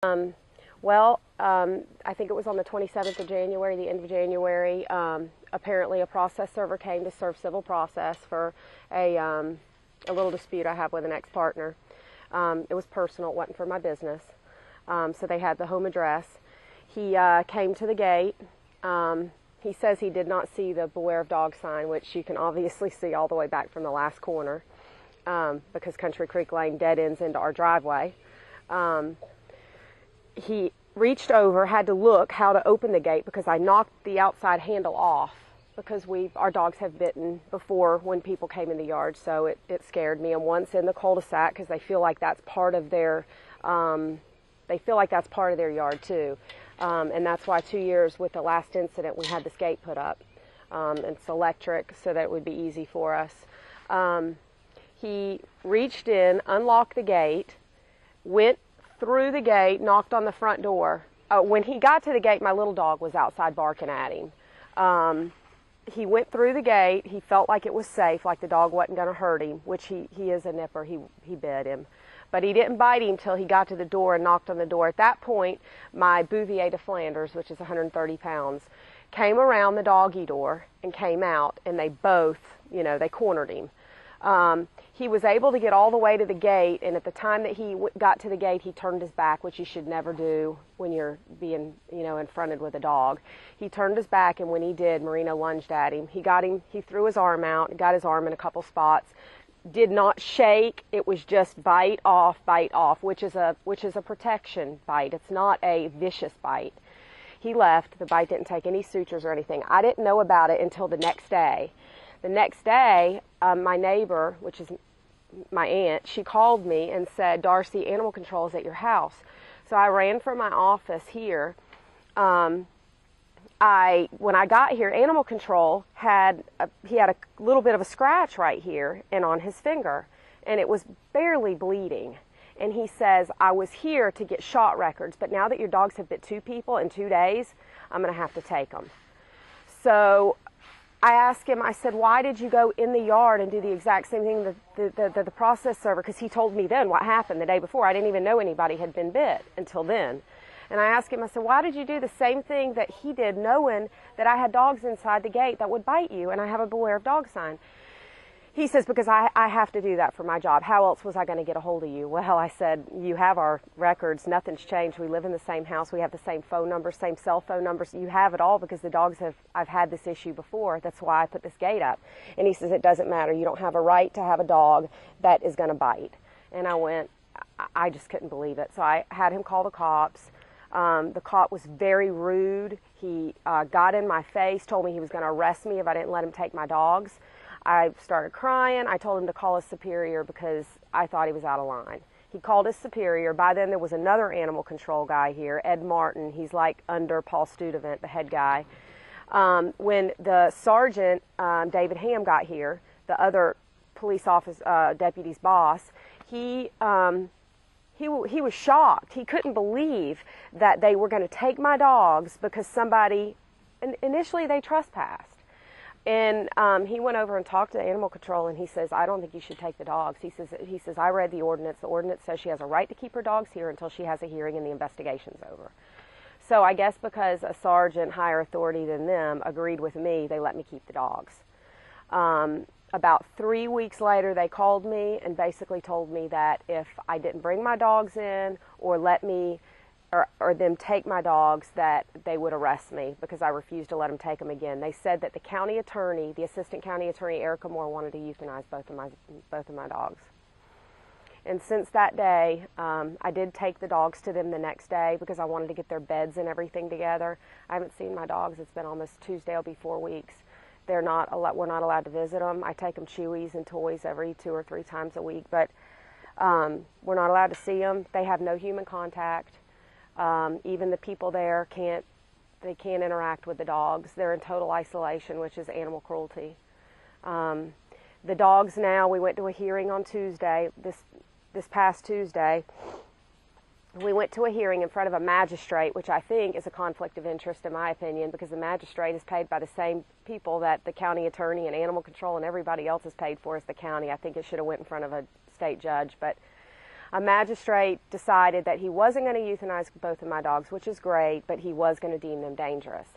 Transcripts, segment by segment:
I think it was on the 27th of January, the end of January. Apparently, a process server came to serve civil process for a little dispute I have with an ex-partner. It was personal; it wasn't for my business. So they had the home address. He came to the gate. He says he did not see the "Beware of Dog" sign, which you can obviously see all the way back from the last corner, because Country Creek Lane dead ends into our driveway. He reached over, had to look how to open the gate because I knocked the outside handle off because our dogs have bitten before when people came in the yard, so it scared me. And once in the cul-de-sac because they feel like that's part of their yard too. And that's why 2 years with the last incident we had this gate put up. It's electric so that it would be easy for us. He reached in, unlocked the gate, went through the gate, knocked on the front door. When he got to the gate, my little dog was outside barking at him. He went through the gate. He felt like it was safe, like the dog wasn't going to hurt him, which he is a nipper. He bit him. But he didn't bite him till he got to the door and knocked on the door. At that point, my Bouvier de Flanders, which is 130 pounds, came around the doggy door and came out, and they both, they cornered him. He was able to get all the way to the gate, and at the time that he got to the gate, he turned his back, which you should never do when you're being, confronted with a dog. He turned his back, and when he did, Marino lunged at him. He threw his arm out, got his arm in a couple spots, did not shake. It was just bite off, which is a protection bite. It's not a vicious bite. He left. The bite didn't take any sutures or anything. I didn't know about it until the next day. The next day, my neighbor, which is my aunt, she called me and said, "Darcy, animal control is at your house." So I ran from my office here. When I got here, animal control had a little bit of a scratch right here and on his finger, and it was barely bleeding. And he says, "I was here to get shot records, but now that your dogs have bit 2 people in 2 days, I'm going to have to take them." So I asked him, I said, "Why did you go in the yard and do the exact same thing the process server?" Because he told me then what happened the day before. I didn't even know anybody had been bit until then. And I asked him, I said, "Why did you do the same thing that he did, knowing that I had dogs inside the gate that would bite you and I have a Beware of Dog sign?" He says, "Because I have to do that for my job. How else was I going to get a hold of you?" Well, I said, "You have our records. Nothing's changed. We live in the same house. We have the same phone numbers, same cell phone numbers. You have it all because the dogs I've had this issue before. That's why I put this gate up." And he says, "It doesn't matter. You don't have a right to have a dog that is going to bite." And I went, I just couldn't believe it. So I had him call the cops. The cop was very rude. He got in my face, told me he was going to arrest me if I didn't let him take my dogs. I started crying. I told him to call his superior because I thought he was out of line. He called his superior. By then there was another animal control guy here, Ed Martin. He's like under Paul Studevant, the head guy. When the sergeant, David Ham, got here, the other police office deputy's boss, he was shocked. He couldn't believe that they were going to take my dogs because somebody, initially they trespassed. And he went over and talked to animal control, and he says, "I don't think you should take the dogs." He says, "I read the ordinance. The ordinance says she has a right to keep her dogs here until she has a hearing and the investigation's over." So I guess because a sergeant higher authority than them agreed with me, they let me keep the dogs. About 3 weeks later, they called me and basically told me that if I didn't bring my dogs in or let me or them take my dogs, that they would arrest me because I refused to let them take them again. They said that the county attorney, the assistant county attorney, Erica Moore, wanted to euthanize both of my dogs. And since that day, I did take the dogs to them the next day because I wanted to get their beds and everything together. I haven't seen my dogs. It's been almost Tuesday. It'll be 4 weeks. We're not allowed to visit them. I take them chewies and toys every 2 or 3 times a week, but we're not allowed to see them. They have no human contact. Even the people there can't interact with the dogs. They're in total isolation, which is animal cruelty. The dogs now, we went to a hearing on Tuesday, this past Tuesday. We went to a hearing in front of a magistrate, which I think is a conflict of interest in my opinion, because the magistrate is paid by the same people that the county attorney and animal control and everybody else is paid for as the county. I think it should have went in front of a state judge, but a magistrate decided that he wasn't going to euthanize both of my dogs, which is great, but he was going to deem them dangerous.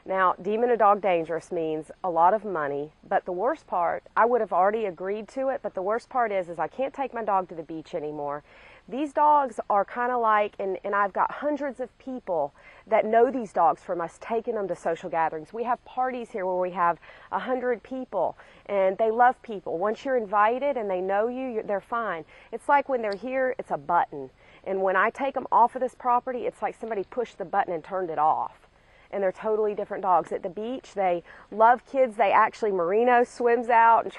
Now, deeming a dog dangerous means a lot of money, but the worst part, I would have already agreed to it, but the worst part is I can't take my dog to the beach anymore. These dogs are kind of like, and I've got hundreds of people that know these dogs from us taking them to social gatherings. We have parties here where we have 100 people, and they love people. Once you're invited and they know you, they're fine. It's like when they're here, it's a button. And when I take them off of this property, it's like somebody pushed the button and turned it off. And they're totally different dogs. At the beach, they love kids. Marino swims out and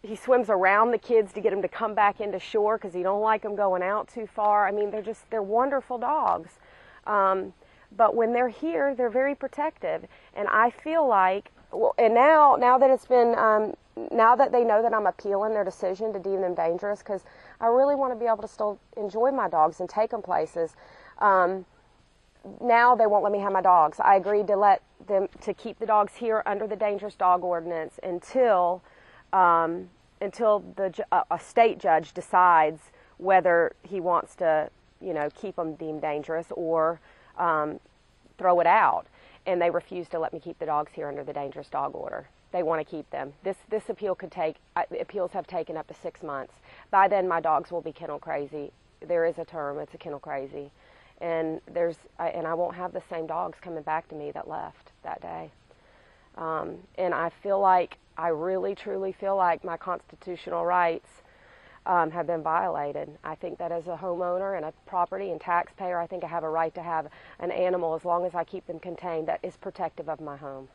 he swims around the kids to get them to come back into shore because he don't like them going out too far. I mean, they're wonderful dogs. But when they're here, they're very protective. And I feel like, and now that it's been, now that they know that I'm appealing their decision to deem them dangerous, because I really want to be able to still enjoy my dogs and take them places. Now they won't let me have my dogs. I agreed to keep the dogs here under the dangerous dog ordinance until a state judge decides whether he wants to, keep them deemed dangerous or throw it out. And they refuse to let me keep the dogs here under the dangerous dog order. They want to keep them. This appeals have taken up to 6 months. By then, my dogs will be kennel crazy. There is a term. It's a kennel crazy. And I won't have the same dogs coming back to me that left that day. And I really, truly feel like my constitutional rights have been violated. I think that as a homeowner and a property and taxpayer, I think I have a right to have an animal as long as I keep them contained that is protective of my home.